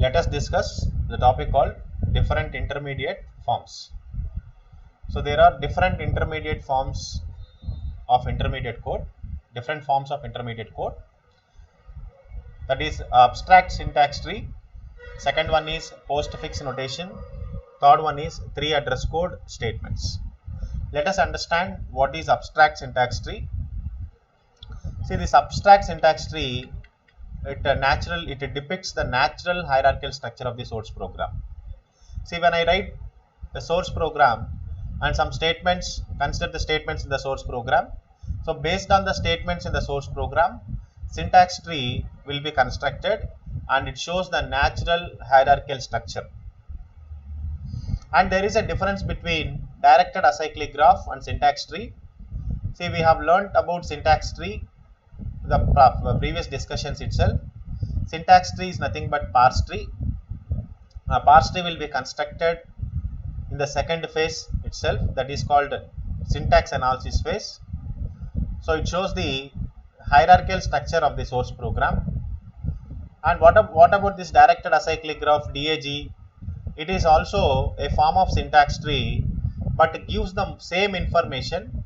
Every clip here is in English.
let us discuss the topic called different intermediate forms. So there are different intermediate forms of intermediate code, different forms of intermediate code. That is abstract syntax tree. Second one is postfix notation. Third one is three address code statements. Let us understand what is abstract syntax tree. See, this abstract syntax tree, it depicts the natural hierarchical structure of the source program. See, when I write the source program and some statements, consider the statements in the source program. So based on the statements in the source program, syntax tree will be constructed and it shows the natural hierarchical structure. And there is a difference between directed acyclic graph and syntax tree. See, we have learnt about syntax tree, the previous discussions itself. Syntax tree is nothing but parse tree. Parse tree will be constructed in the second phase itself, that is called syntax analysis phase. So it shows the hierarchical structure of the source program. And what about this directed acyclic graph, DAG? It is also a form of syntax tree, but it gives the same information.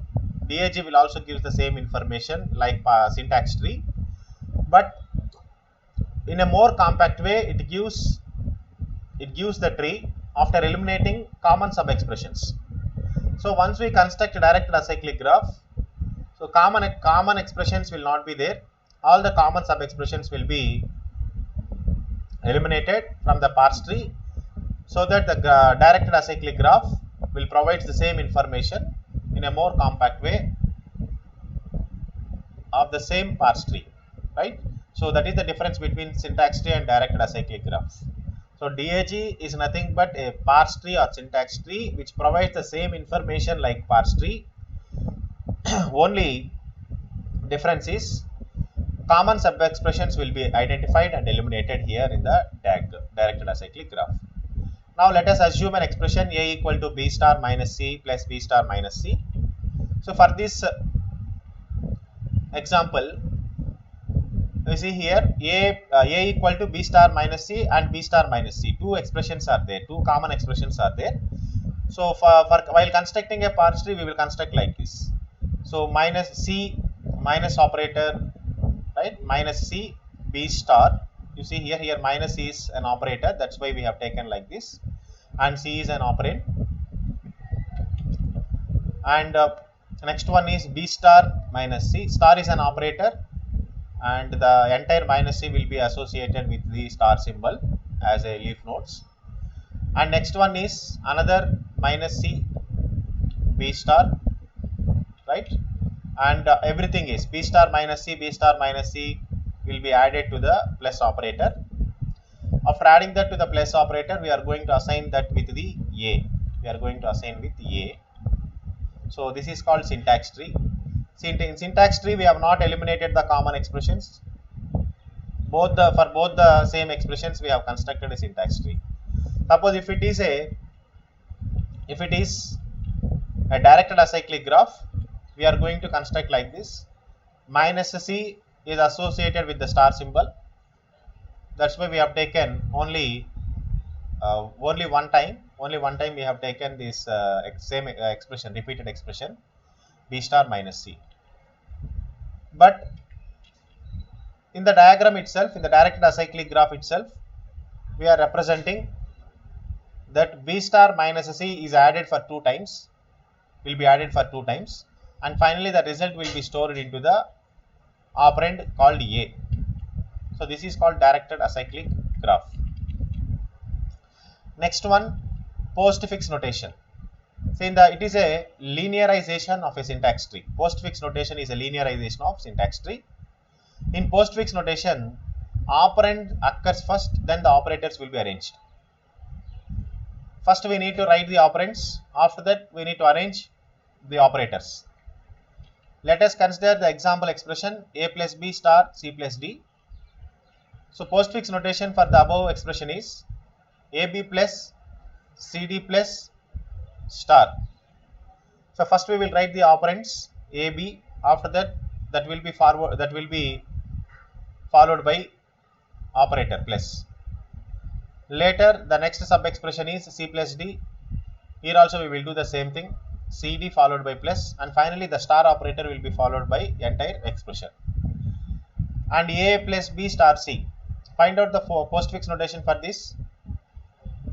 DAG will also give the same information like syntax tree, but in a more compact way. It gives the tree after eliminating common sub expressions. So once we construct a directed acyclic graph, so common expressions will not be there. All the common sub expressions will be eliminated from the parse tree, so that the directed acyclic graph will provide the same information in a more compact way of the same parse tree, right? So that is the difference between syntax tree and directed acyclic graph. So DAG is nothing but a parse tree or syntax tree which provides the same information like parse tree. Only difference is common sub expressions will be identified and eliminated here in the directed acyclic graph. Now let us assume an expression A equal to B star minus C plus B star minus C. So for this example, you see here A equal to B star minus C and B star minus C. Two expressions are there, two common expressions are there. So for while constructing a parse tree, we will construct like this. So minus C minus operator, right? Minus C B star. You see here minus is an operator, that's why we have taken like this, and C is an operand. And next one is B star minus C. Star is an operator, and the entire minus C will be associated with the star symbol as a leaf nodes. And next one is another minus C B star, right? And everything is B star minus C, B star minus C will be added to the plus operator. After adding that to the plus operator, we are going to assign that with the A. We are going to assign with A. So this is called syntax tree. In syntax tree, we have not eliminated the common expressions. For both the same expressions, we have constructed a syntax tree. Suppose if it is a directed acyclic graph, we are going to construct like this. Minus C is associated with the star symbol. That's why we have taken only one time we have taken this same expression, repeated expression, B star minus C. But in the diagram itself, in the directed acyclic graph itself, we are representing that B star minus C is added for two times, and finally the result will be stored into the operand called A. So this is called directed acyclic graph. Next one, postfix notation. See, it is a linearization of a syntax tree. Postfix notation is a linearization of syntax tree. In postfix notation, operand occurs first, then the operators will be arranged. First we need to write the operands, after that we need to arrange the operators. Let us consider the example expression A plus B star C plus D. So postfix notation for the above expression is AB plus CD plus star. So first we will write the operands AB. After that will be followed by operator plus. Later, the next sub expression is C plus D. Here also we will do the same thing, CD followed by plus, and finally the star operator will be followed by entire expression. And A plus B star C. Find out the postfix notation for this.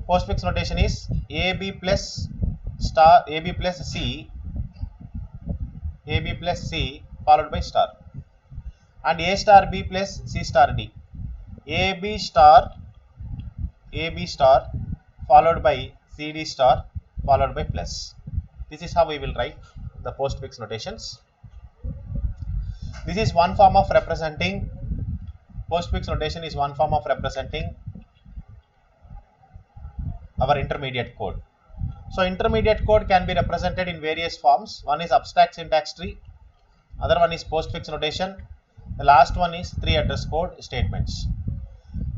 Postfix notation is AB plus star, AB plus C, AB plus C followed by star, and A star B plus C star D. AB star followed by CD star followed by plus. This is how we will write the postfix notations. This is one form of representing, postfix notation is one form of representing our intermediate code. So intermediate code can be represented in various forms. One is abstract syntax tree, other one is postfix notation, the last one is 3 address code statements.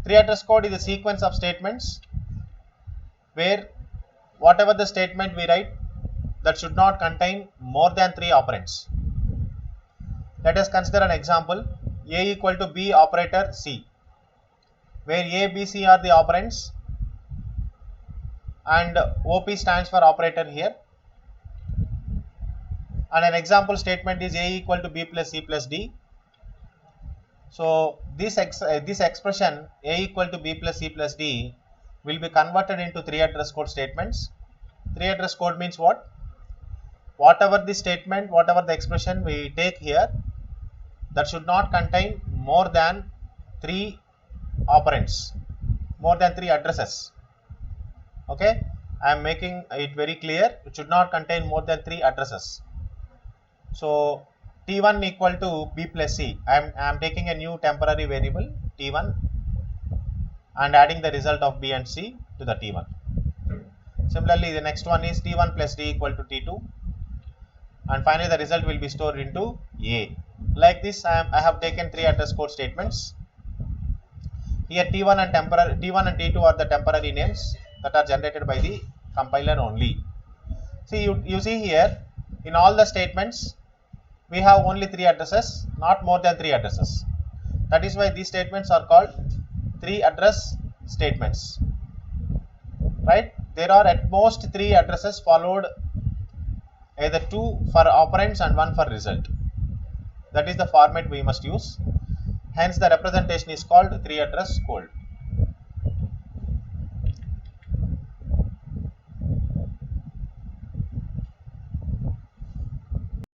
3 address code is a sequence of statements where whatever the statement we write, that should not contain more than 3 operands. Let us consider an example, A equal to B operator C, where A, B, C are the operands and OP stands for operator here. And an example statement is A equal to B plus C plus D. So this expression A equal to B plus C plus D will be converted into 3 address code statements. 3 address code means what? Whatever the statement, whatever the expression we take here, that should not contain more than 3 operands, more than 3 addresses. Okay, I am making it very clear, it should not contain more than 3 addresses. So T1 equal to B plus C, I am taking a new temporary variable T1 and adding the result of B and C to the T1. Similarly, the next one is T1 plus D equal to T2, and finally the result will be stored into A. Like this, I have taken 3 address code statements. Here T1 and T2 are the temporary names that are generated by the compiler only. See, you see here, in all the statements we have only 3 addresses, not more than 3 addresses. That is why these statements are called 3 address statements, right? There are at most 3 addresses followed, either 2 for operands and 1 for result. That is the format we must use. Hence the representation is called 3 address code.